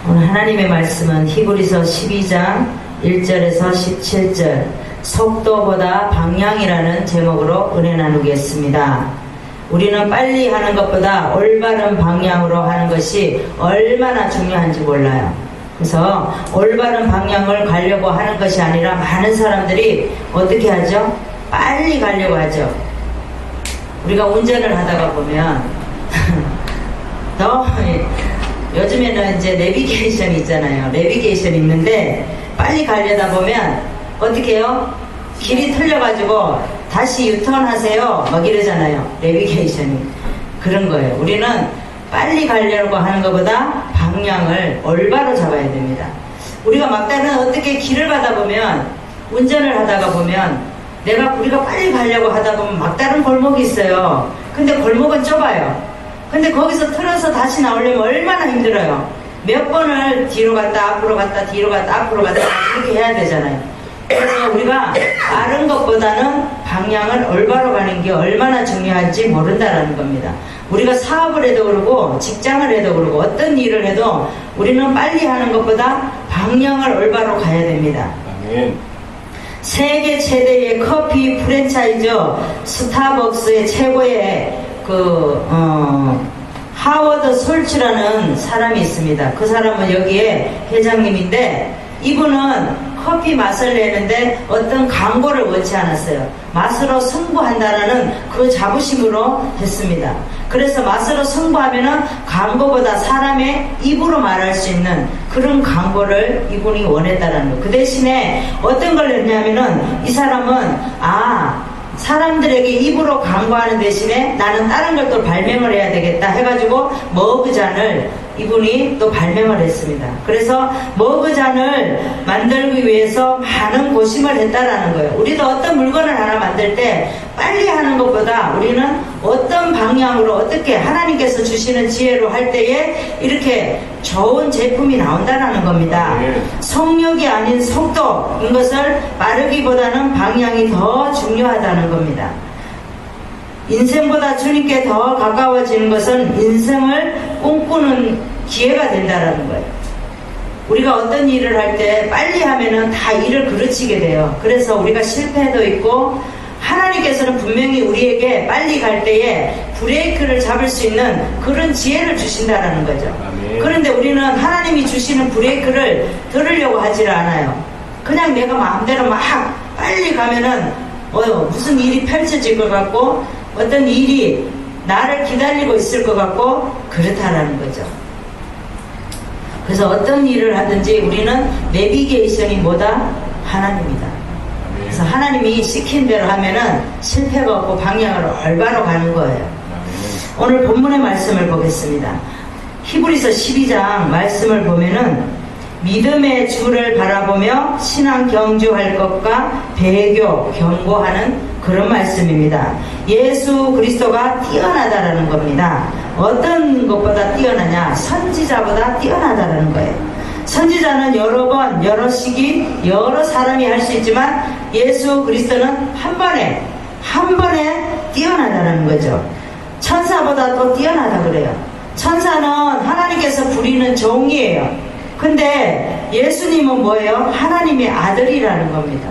오늘 하나님의 말씀은 히브리서 12장 1절에서 17절 속도보다 방향이라는 제목으로 은혜 나누겠습니다. 우리는 빨리 하는 것보다 올바른 방향으로 하는 것이 얼마나 중요한지 몰라요. 그래서 올바른 방향을 가려고 하는 것이 아니라 많은 사람들이 어떻게 하죠? 빨리 가려고 하죠. 우리가 운전을 하다가 보면 요즘에는 이제 내비게이션 있잖아요. 내비게이션 있는데 빨리 가려다 보면 어떻게 해요? 길이 틀려가지고 다시 유턴하세요 막 이러잖아요. 내비게이션이 그런 거예요. 우리는 빨리 가려고 하는 것보다 방향을 올바로 잡아야 됩니다. 우리가 막다른 어떻게 길을 가다 보면 운전을 하다가 보면 우리가 빨리 가려고 하다 보면 막다른 골목이 있어요. 근데 골목은 좁아요. 근데 거기서 틀어서 다시 나오려면 얼마나 힘들어요. 몇 번을 뒤로 갔다 앞으로 갔다 뒤로 갔다 앞으로 갔다 그렇게 해야 되잖아요. 그래서 우리가 빠른 것보다는 방향을 올바로 가는 게 얼마나 중요한지 모른다라는 겁니다. 우리가 사업을 해도 그러고 직장을 해도 그러고 어떤 일을 해도 우리는 빨리 하는 것보다 방향을 올바로 가야 됩니다. 아멘. 세계 최대의 커피 프랜차이저 스타벅스의 최고의 하워드 솔츠라는 사람이 있습니다. 그 사람은 여기에 회장님인데 이분은 커피 맛을 내는데 어떤 광고를 원치 않았어요. 맛으로 승부한다라는 그 자부심으로 했습니다. 그래서 맛으로 승부하면은 광고보다 사람의 입으로 말할 수 있는 그런 광고를 이분이 원했다라는 거예요. 그 대신에 어떤 걸 했냐면은 이 사람은 사람들에게 입으로 광고하는 대신에 나는 다른 걸 또 발명을 해야 되겠다 해가지고 머그잔을 이분이 또 발명을 했습니다. 그래서 머그잔을 만들기 위해서 많은 고심을 했다라는 거예요. 우리도 어떤 물건을 하나 만들 때 빨리 하는 것보다 우리는 어떤 방향으로 어떻게 하나님께서 주시는 지혜로 할 때에 이렇게 좋은 제품이 나온다라는 겁니다. 속력이 아닌 속도인 것을 빠르기보다는 방향이 더 중요하다는 겁니다. 인생보다 주님께 더 가까워지는 것은 인생을 꿈꾸는 기회가 된다는 거예요. 우리가 어떤 일을 할 때 빨리 하면은 다 일을 그르치게 돼요. 그래서 우리가 실패도 있고 하나님께서는 분명히 우리에게 빨리 갈 때에 브레이크를 잡을 수 있는 그런 지혜를 주신다는 거죠. 아멘. 그런데 우리는 하나님이 주시는 브레이크를 들으려고 하지를 않아요. 그냥 내가 마음대로 막 빨리 가면은 무슨 일이 펼쳐질 것 같고 어떤 일이 나를 기다리고 있을 것 같고 그렇다라는 거죠. 그래서 어떤 일을 하든지 우리는 내비게이션이 뭐다? 하나님이다. 그래서 하나님이 시킨 대로 하면은 실패가 없고 방향을 올바로 가는 거예요. 오늘 본문의 말씀을 보겠습니다. 히브리서 12장 말씀을 보면은 믿음의 주를 바라보며 신앙 경주할 것과 배교 경고하는 그런 말씀입니다. 예수 그리스도가 뛰어나다라는 겁니다. 어떤 것보다 뛰어나냐? 선지자보다 뛰어나다라는 거예요. 선지자는 여러 번, 여러 시기, 여러 사람이 할 수 있지만 예수 그리스도는 한 번에 뛰어나다라는 거죠. 천사보다 더 뛰어나다 그래요. 천사는 하나님께서 부리는 종이에요. 근데 예수님은 뭐예요? 하나님의 아들이라는 겁니다.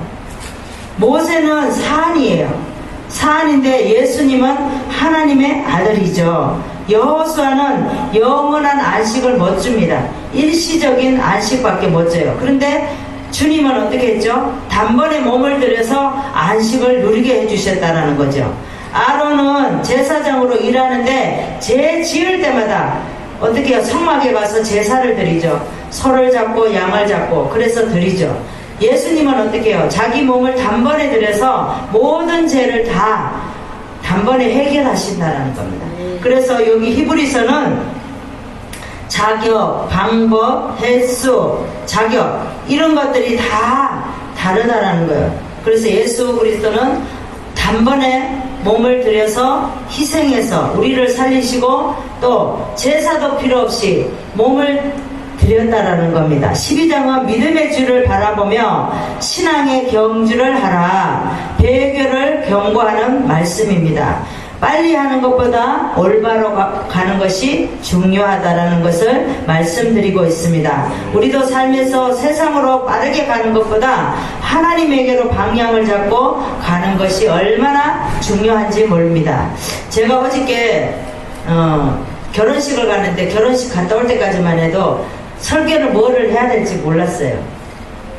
모세는 사안이에요. 사안인데 예수님은 하나님의 아들이죠. 여호수아는 영원한 안식을 못 줍니다. 일시적인 안식밖에 못 줘요. 그런데 주님은 어떻게 했죠? 단번에 몸을 들여서 안식을 누리게 해주셨다는 거죠. 아론은 제사장으로 일하는데 제 지을 때마다 어떻게 해요? 성막에 가서 제사를 드리죠. 소를 잡고 양을 잡고 그래서 드리죠. 예수님은 어떻게 해요? 자기 몸을 단번에 들여서 모든 죄를 다 단번에 해결하신다는 겁니다. 그래서 여기 히브리서는 자격, 방법, 횟수, 자격 이런 것들이 다 다르다라는 거예요. 그래서 예수 그리스도는 단번에 몸을 들여서 희생해서 우리를 살리시고 또 제사도 필요 없이 몸을 드렸다라는 겁니다. 12장은 믿음의 주를 바라보며 신앙의 경주를 하라 배교를 경고하는 말씀입니다. 빨리 하는 것보다 올바로 가는 것이 중요하다라는 것을 말씀드리고 있습니다. 우리도 삶에서 세상으로 빠르게 가는 것보다 하나님에게로 방향을 잡고 가는 것이 얼마나 중요한지 모릅니다. 제가 어저께 결혼식을 갔는데 결혼식 갔다 올 때까지만 해도 설교를 뭐를 해야 될지 몰랐어요.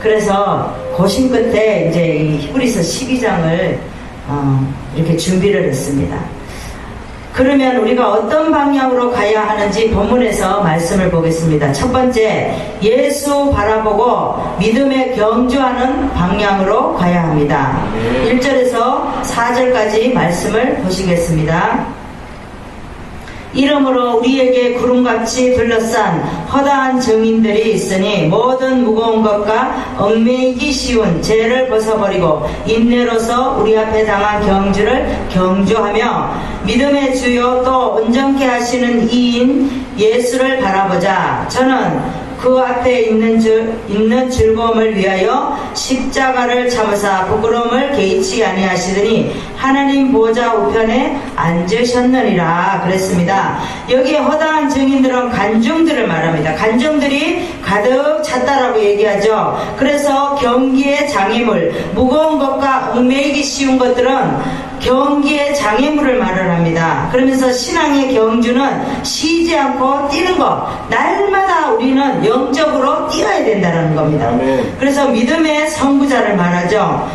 그래서 고심 끝에 이제 이 히브리서 12장을 이렇게 준비를 했습니다. 그러면 우리가 어떤 방향으로 가야 하는지 본문에서 말씀을 보겠습니다. 첫 번째, 예수 바라보고 믿음에 경주하는 방향으로 가야 합니다. 1절에서 4절까지 말씀을 보시겠습니다. 이러므로 우리에게 구름같이 둘러싼 허다한 증인들이 있으니 모든 무거운 것과 얽매이기 쉬운 죄를 벗어버리고 인내로서 우리 앞에 당한 경주를 경주하며 믿음의 주요 또 온전케 하시는 이인 예수를 바라보자. 저는 그 앞에 있는 즐거움을 위하여 십자가를 참으사 부끄러움을 개의치 아니하시더니 하나님 보좌 우편에 앉으셨느니라 그랬습니다. 여기에 허다한 증인들은 간증들을 말합니다. 간증들이 가득 찼다라고 얘기하죠. 그래서 경기의 장애물, 무거운 것과 얽매이기 쉬운 것들은 경기의 장애물을 말을 합니다. 그러면서 신앙의 경주는 쉬지 않고 뛰는 것, 날마다 우리는 영적으로 뛰어야 된다는 겁니다. 그래서 믿음의 선구자를 말하죠.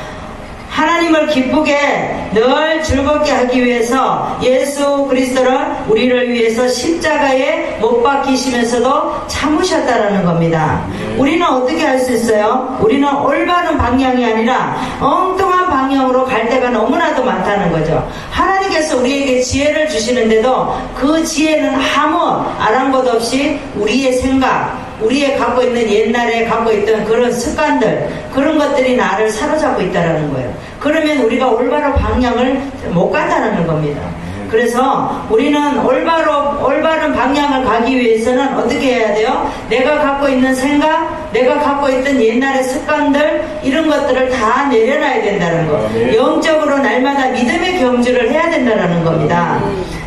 하나님을 기쁘게 늘 즐겁게 하기 위해서 예수 그리스도를 우리를 위해서 십자가에 못 박히시면서도 참으셨다라는 겁니다. 우리는 어떻게 할 수 있어요? 우리는 올바른 방향이 아니라 엉뚱한 방향으로 갈 때가 너무나도 많다는 거죠. 하나님께서 우리에게 지혜를 주시는데도 그 지혜는 아무 아랑곳 없이 우리의 생각, 우리의 갖고 있는 옛날에 갖고 있던 그런 습관들, 그런 것들이 나를 사로잡고 있다는 거예요. 그러면 우리가 올바른 방향을 못 간다는 겁니다. 그래서 우리는 올바른 방향을 가기 위해서는 어떻게 해야 돼요? 내가 갖고 있는 생각, 내가 갖고 있던 옛날의 습관들, 이런 것들을 다 내려놔야 된다는 거. 영적으로 날마다 믿음의 경주를 해야 된다는 겁니다.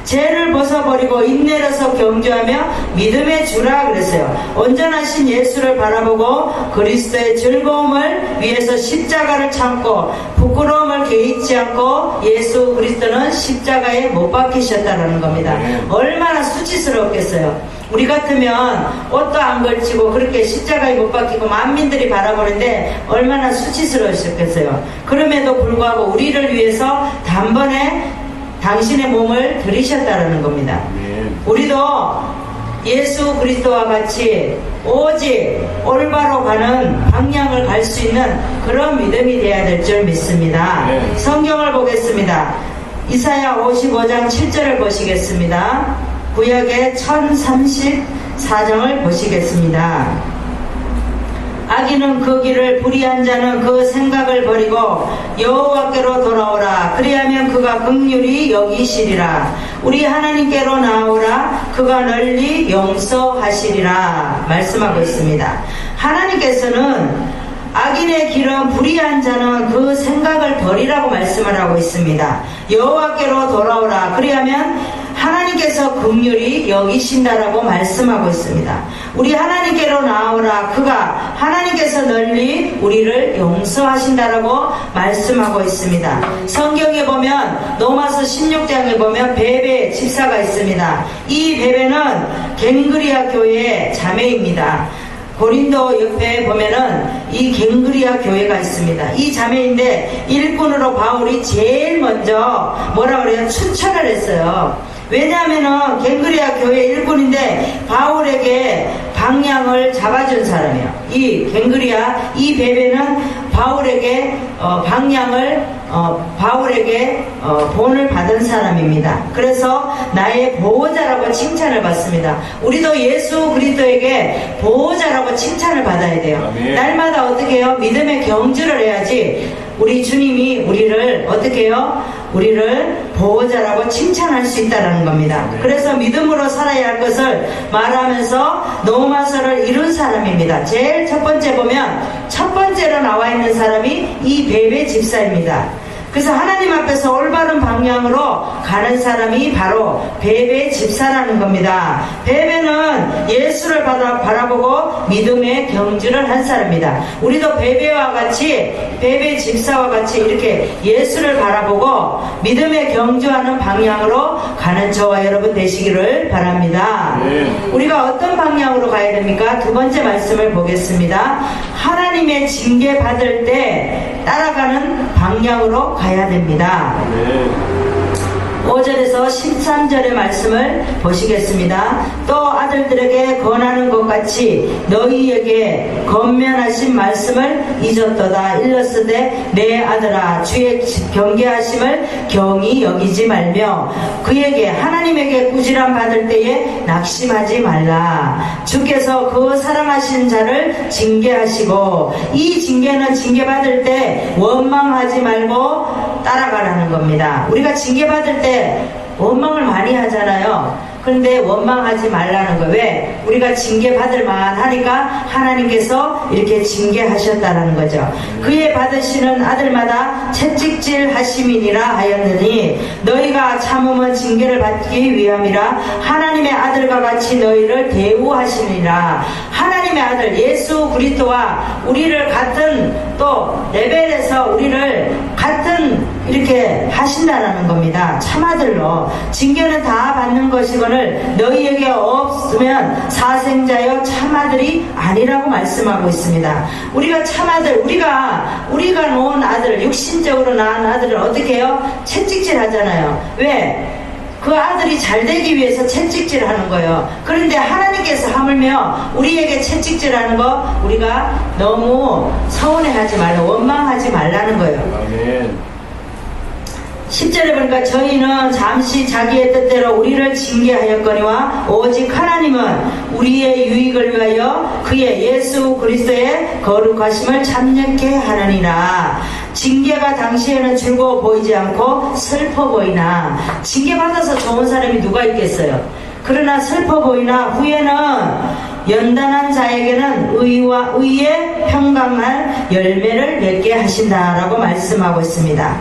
죄를 벗어버리고 인내로서 경주하며 믿음의 주라 그랬어요. 온전하신 예수를 바라보고 그리스도의 즐거움을 위해서 십자가를 참고 부끄러움을 개의치 않고 예수 그리스도는 십자가에 못 박히셨다는 겁니다. 얼마나 수치스럽겠어요. 우리 같으면 옷도 안 걸치고 그렇게 십자가에 못 박히고 만민들이 바라보는데 얼마나 수치스러우셨겠어요. 그럼에도 불구하고 우리를 위해서 단번에 당신의 몸을 들이셨다는 겁니다. 우리도 예수 그리스도와 같이 오직 올바로 가는 방향을 갈 수 있는 그런 믿음이 되어야 될 줄 믿습니다. 성경을 보겠습니다. 이사야 55장 7절을 보시겠습니다. 구약의 1034장을 보시겠습니다. 악인은 그 길을 불의한 자는 그 생각을 버리고 여호와께로 돌아오라. 그리하면 그가 긍휼히 여기시리라. 우리 하나님께로 나오라. 그가 널리 용서하시리라. 말씀하고 있습니다. 하나님께서는 악인의 길은 불의한 자는 그 생각을 버리라고 말씀을 하고 있습니다. 여호와께로 돌아오라. 그리하면 하나님께서 긍휼히 여기신다라고 말씀하고 있습니다. 우리 하나님께로 나오라. 그가 하나님께서 널리 우리를 용서하신다라고 말씀하고 있습니다. 성경에 보면 로마서 16장에 보면 베베 집사가 있습니다. 이 베베는 갱그리아 교회의 자매입니다. 고린도 옆에 보면은 이 갱그리아 교회가 있습니다. 이 자매인데 일꾼으로 바울이 제일 먼저 뭐라 그래요? 추천을 했어요. 왜냐하면은 갱그리아 교회 일꾼인데 바울에게 방향을 잡아준 사람이에요. 이 갱그리아 이 베베는 바울에게 바울에게 본을 받은 사람입니다. 그래서 나의 보호자라고 칭찬을 받습니다. 우리도 예수 그리스도에게 보호자라고 칭찬을 받아야 돼요. 날마다 어떻게 해요? 믿음의 경주를 해야지 우리 주님이 우리를 어떻게 해요? 우리를 보호자라고 칭찬할 수 있다는 겁니다. 그래서 믿음으로 살아야 할 것을 말하면서 노마서를 이룬 사람입니다. 제일 첫 번째 보면 첫 번째로 나와 있는 사람이 이 베베 집사입니다. 그래서 하나님 앞에서 올바른 방향으로 가는 사람이 바로 베베 집사라는 겁니다. 베베는 예수를 바라보고 믿음의 경주를 한 사람입니다. 우리도 베베와 같이, 베베 집사와 같이 이렇게 예수를 바라보고 믿음의 경주하는 방향으로 가는 저와 여러분 되시기를 바랍니다. 우리가 어떤 방향으로 가야 됩니까? 두 번째 말씀을 보겠습니다. 하나님의 징계 받을 때 따라가는 방향으로 가야 됩니다. 5절에서 13절의 말씀을 보시겠습니다. 또 아들들에게 권하는 것 같이 너희에게 권면하신 말씀을 잊었도다. 일렀으되 내 아들아 주의 경계하심을 경히 여기지 말며 그에게 하나님에게 꾸지람 받을 때에 낙심하지 말라. 주께서 그 사랑하신 자를 징계하시고 이 징계는 징계받을 때 원망하지 말고 따라가라는 겁니다. 우리가 징계받을 때 원망을 많이 하잖아요. 그런데 원망하지 말라는 거예요. 왜? 우리가 징계받을 만하니까 하나님께서 이렇게 징계하셨다는 거죠. 그의 받으시는 아들마다 채찍질 하심이니라 하였느니 너희가 참으면 징계를 받기 위함이라 하나님의 아들과 같이 너희를 대우하시니라. 하나님의 아들 예수 그리스도와 우리를 같은 또 레벨에서 우리를 같은 이렇게 하신다라는 겁니다. 참아들로 징계는 다 받는 것이거늘 너희에게 없으면 사생자여 참아들이 아니라고 말씀하고 있습니다. 우리가 참아들, 우리가 놓은 아들, 육신적으로 낳은 아들은 어떻게 해요? 채찍질 하잖아요. 왜? 그 아들이 잘 되기 위해서 채찍질 하는 거예요. 그런데 하나님께서 하물며 우리에게 채찍질 하는 거 우리가 너무 서운해하지 말라, 원망하지 말라는 거예요. 아멘. 10절에 보니까 저희는 잠시 자기의 뜻대로 우리를 징계하였거니와 오직 하나님은 우리의 유익을 위하여 그의 예수 그리스도의 거룩하심을 참여케 하느니라. 징계가 당시에는 즐거워 보이지 않고 슬퍼 보이나 징계받아서 좋은 사람이 누가 있겠어요? 그러나 슬퍼 보이나 후에는 연단한 자에게는 의와 의의 평강할 열매를 맺게 하신다라고 말씀하고 있습니다.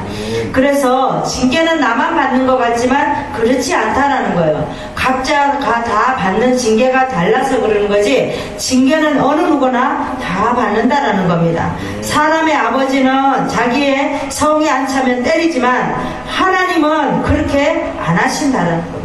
그래서 징계는 나만 받는 것 같지만 그렇지 않다라는 거예요. 각자가 다 받는 징계가 달라서 그러는 거지 징계는 어느 누구나 다 받는다라는 겁니다. 사람의 아버지는 자기의 성이 안 차면 때리지만 하나님은 그렇게 안 하신다라는 겁니다.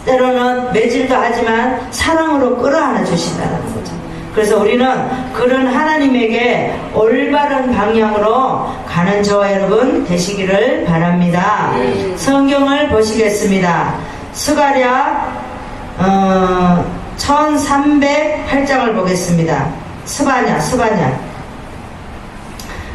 때로는 매질도 하지만 사랑으로 끌어안아 주신다는 거죠. 그래서 우리는 그런 하나님에게 올바른 방향으로 가는 저와 여러분 되시기를 바랍니다. 성경을 보시겠습니다. 스가랴 1308장을 보겠습니다. 스바냐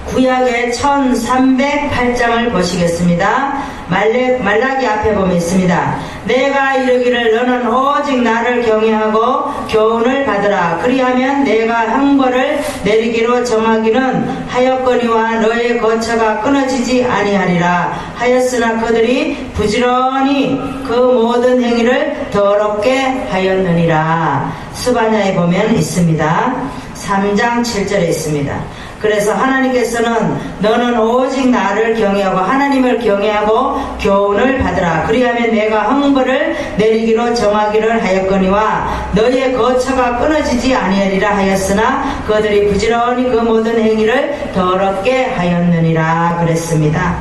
구약의 1308장을 보시겠습니다. 말라기 앞에 보면 있습니다. 내가 이르기를 너는 오직 나를 경외하고 교훈을 받으라. 그리하면 내가 형벌을 내리기로 정하기는 하였거니와 너의 거처가 끊어지지 아니하리라 하였으나 그들이 부지런히 그 모든 행위를 더럽게 하였느니라. 스바냐에 보면 있습니다. 3장 7절에 있습니다. 그래서 하나님께서는 너는 오직 나를 경외하고 하나님을 경외하고 교훈을 받으라. 그리하면 내가 형벌을 내리기로 정하기를 하였거니와 너의 거처가 끊어지지 아니하리라 하였으나 그들이 부지런히 그 모든 행위를 더럽게 하였느니라 그랬습니다.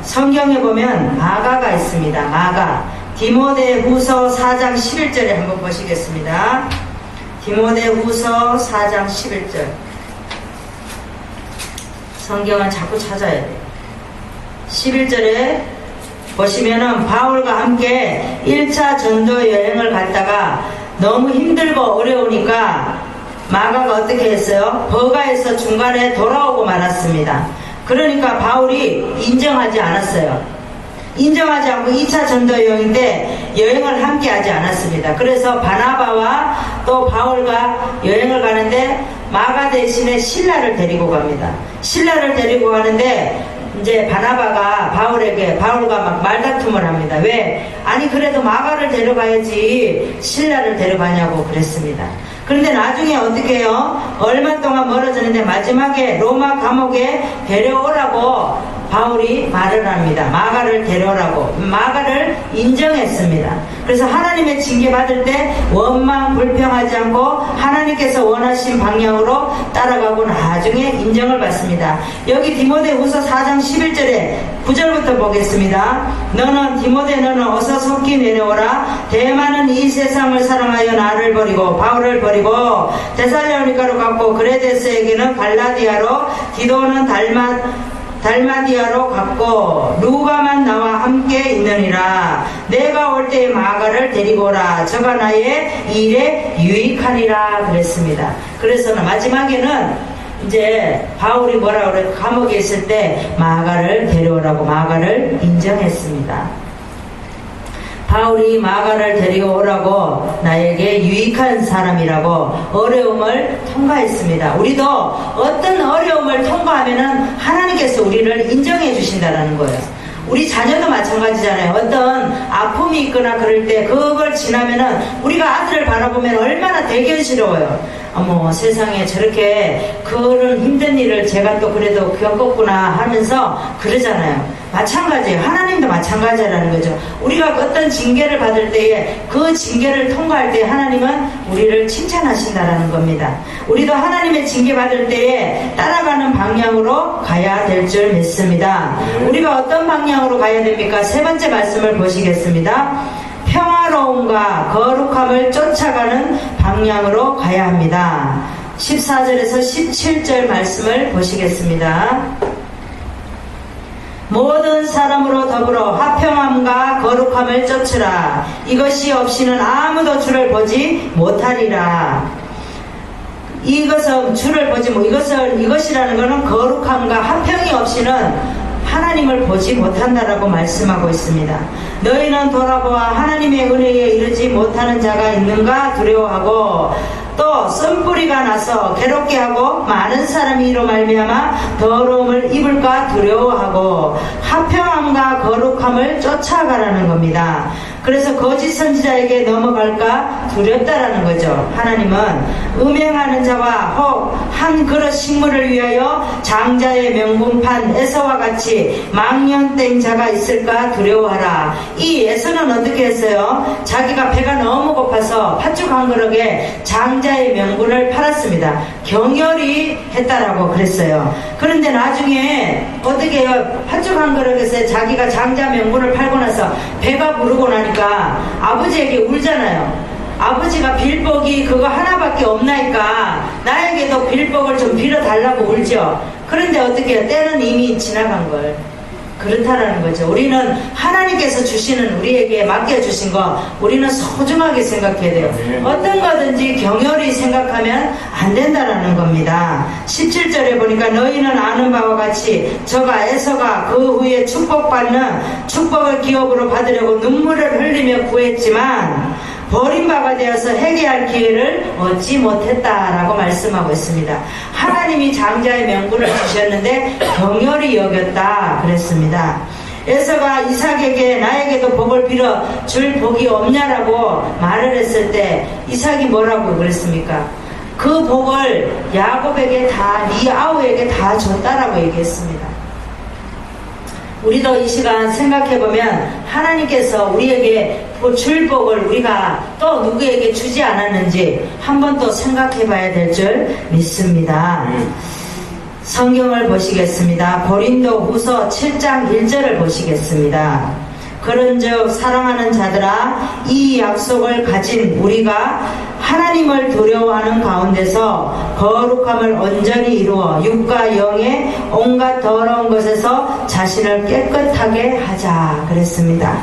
성경에 보면 마가가 있습니다. 마가 디모데후서 4장 11절에 한번 보시겠습니다. 디모데후서 4장 11절. 성경은 자꾸 찾아야 돼요. 11절에 보시면은 바울과 함께 1차 전도 여행을 갔다가 너무 힘들고 어려우니까 마가가 어떻게 했어요? 버가에서 중간에 돌아오고 말았습니다. 그러니까 바울이 인정하지 않았어요. 인정하지 않고 2차 전도 여행 때 여행을 함께 하지 않았습니다. 그래서 바나바와 또 바울과 여행을 가는데 마가 대신에 실라를 데리고 갑니다. 실라를 데리고 가는데 이제 바나바가 바울과 막 말다툼을 합니다. 왜? 아니 그래도 마가를 데려가야지 실라를 데려가냐고 그랬습니다. 그런데 나중에 어떻게 해요? 얼마 동안 멀어졌는데 마지막에 로마 감옥에 데려오라고 바울이 말을 합니다. 마가를 데려오라고. 마가를 인정했습니다. 그래서 하나님의 징계 받을 때 원망 불평하지 않고 하나님께서 원하신 방향으로 따라가고 나중에 인정을 받습니다. 여기 디모데후서 4장 11절에 9절부터 보겠습니다. 너는 디모데 너는 어서 속히 내려오라. 대만은 이 세상을 사랑하여 나를 버리고 바울을 버리고 데살로니가로 갔고 그레데스에게는 갈라디아로 디도는 달마디아로 갔고 루가만 나와 함께 있느니라. 내가 올 때에 마가를 데리고 오라. 저가 나의 일에 유익하니라 그랬습니다. 그래서는 마지막에는 이제 바울이 뭐라 그래 감옥에 있을 때 마가를 데려오라고 마가를 인정했습니다. 바울이 마가를 데려오라고 나에게 유익한 사람이라고 어려움을 통과했습니다. 우리도 어떤 어려움을 통과하면은 하나님께서 우리를 인정해 주신다는 거예요. 우리 자녀도 마찬가지잖아요. 어떤 아픔이 있거나 그럴 때 그걸 지나면은 우리가 아들을 바라보면 얼마나 대견스러워요. 어머 세상에 저렇게 그런 힘든 일을 제가 또 그래도 겪었구나 하면서 그러잖아요. 마찬가지예요. 하나님도 마찬가지라는 거죠. 우리가 어떤 징계를 받을 때에 그 징계를 통과할 때 하나님은 우리를 칭찬하신다라는 겁니다. 우리도 하나님의 징계 받을 때에 따라가는 방향으로 가야 될 줄 믿습니다. 우리가 어떤 방향으로 가야 됩니까? 세 번째 말씀을 보시겠습니다. 평화로움과 거룩함을 쫓아가는 방향으로 가야 합니다. 14절에서 17절 말씀을 보시겠습니다. 모든 사람으로 더불어 화평함과 거룩함을 쫓으라. 이것이 없이는 아무도 주를 보지 못하리라. 이것은 주를 보지 못. 이것이라는 것은 거룩함과 화평이 없이는 하나님을 보지 못한다라고 말씀하고 있습니다. 너희는 돌아보아 하나님의 은혜에 이르지 못하는 자가 있는가 두려워하고 또 쓴뿌리가 나서 괴롭게 하고 많은 사람이 이로 말미암아 더러움을 입을까 두려워하고 화평함과 거룩함을 쫓아가라는 겁니다. 그래서 거짓 선지자에게 넘어갈까 두렵다라는 거죠. 하나님은 음행하는 자와 혹 한 그릇 식물을 위하여 장자의 명분판 에서와 같이 망령된 자가 있을까 두려워하라. 이 에서는 어떻게 했어요? 자기가 배가 너무 고파서 팥죽 한 그릇에 장자의 명분을 팔았습니다. 경멸이 했다라고 그랬어요. 그런데 나중에 어떻게 해요? 팥죽 한 그릇에 자기가 장자 명분을 팔고 나서 배가 부르고 나니까 아버지에게 울잖아요. 아버지가 빌복이 그거 하나밖에 없나니까 나에게도 빌복을 좀 빌어달라고 울죠. 그런데 어떻게 해요? 때는 이미 지나간 걸. 그렇다라는 거죠. 우리는 하나님께서 주시는 우리에게 맡겨주신 거 우리는 소중하게 생각해야 돼요. 어떤 거든지 경혈이 생각하면 안 된다라는 겁니다. 17절에 보니까 너희는 아는 바와 같이 저가 에서가 그 후에 축복을 기업으로 받으려고 눈물을 흘리며 구했지만 버림받아 되어서 회개할 기회를 얻지 못했다라고 말씀하고 있습니다. 하나님이 장자의 명분을 주셨는데 경혈이 여겼다 그랬습니다. 에서가 이삭에게 나에게도 복을 빌어 줄 복이 없냐라고 말을 했을 때 이삭이 뭐라고 그랬습니까? 그 복을 야곱에게 리아우에게 다 줬다라고 얘기했습니다. 우리도 이 시간 생각해보면 하나님께서 우리에게 줄 복을 우리가 또 누구에게 주지 않았는지 한번 또 생각해봐야 될 줄 믿습니다. 성경을 보시겠습니다. 고린도 후서 7장 1절을 보시겠습니다. 그런즉 사랑하는 자들아 이 약속을 가진 우리가 하나님을 두려워하는 가운데서 거룩함을 온전히 이루어 육과 영의 온갖 더러운 것에서 자신을 깨끗하게 하자 그랬습니다.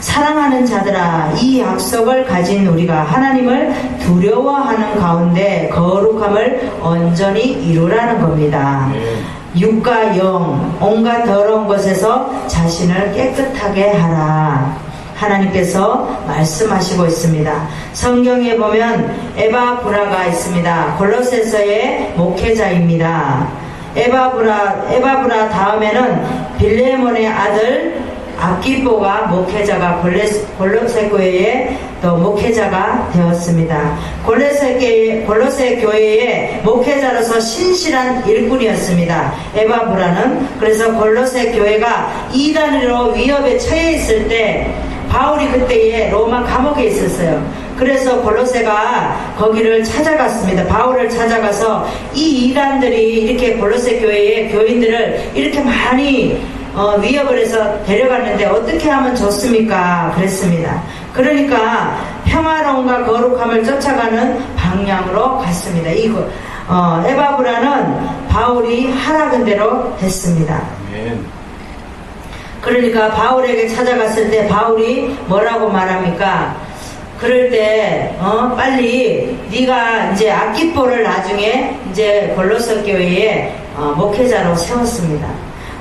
사랑하는 자들아 이 약속을 가진 우리가 하나님을 두려워하는 가운데 거룩함을 온전히 이루라는 겁니다. 육과 영 온갖 더러운 것에서 자신을 깨끗하게 하라. 하나님께서 말씀하시고 있습니다. 성경에 보면 에바브라가 있습니다. 골로새서의 목회자입니다. 에바브라 다음에는 빌레몬의 아들 아키보가 목회자가 골로새 교회의 또 목회자가 되었습니다. 골로새 교회의 목회자로서 신실한 일꾼이었습니다. 에바브라는. 그래서 골로새 교회가 이단으로 위협에 처해 있을 때 바울이 그때에 로마 감옥에 있었어요. 그래서 골로새가 거기를 찾아갔습니다. 바울을 찾아가서 이 이단들이 이렇게 골로새 교회의 교인들을 이렇게 많이 위협을 해서 데려갔는데 어떻게 하면 좋습니까? 그랬습니다. 그러니까 평화로움과 거룩함을 쫓아가는 방향으로 갔습니다. 에바브라는 바울이 하라는 대로 했습니다. 그러니까 바울에게 찾아갔을 때 바울이 뭐라고 말합니까? 그럴 때 빨리 네가 이제 아키포를 나중에 이제 골로새 교회의 목회자로 세웠습니다.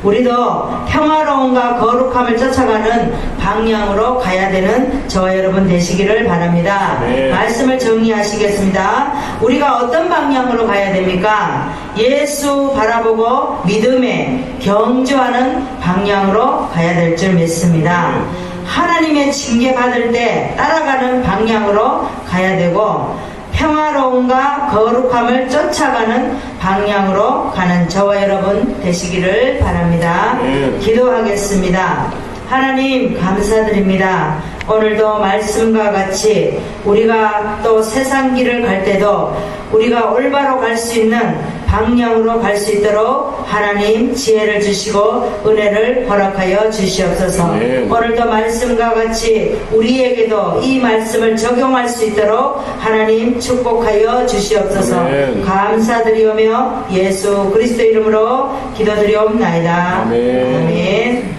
우리도 평화로움과 거룩함을 쫓아가는 방향으로 가야 되는 저와 여러분 되시기를 바랍니다. 네. 말씀을 정리하시겠습니다. 우리가 어떤 방향으로 가야 됩니까? 예수 바라보고 믿음에 경주하는 방향으로 가야 될 줄 믿습니다. 하나님의 징계 받을 때 따라가는 방향으로 가야 되고 평화로움과 거룩함을 쫓아가는 방향으로 가는 저와 여러분 되시기를 바랍니다. 기도하겠습니다. 하나님 감사드립니다. 오늘도 말씀과 같이 우리가 또 세상 길을 갈 때도 우리가 올바로 갈 수 있는 방향으로 갈 수 있도록 하나님 지혜를 주시고 은혜를 허락하여 주시옵소서. 오늘도 말씀과 같이 우리에게도 이 말씀을 적용할 수 있도록 하나님 축복하여 주시옵소서. 감사드리오며 예수 그리스도 이름으로 기도드리옵나이다. 아멘.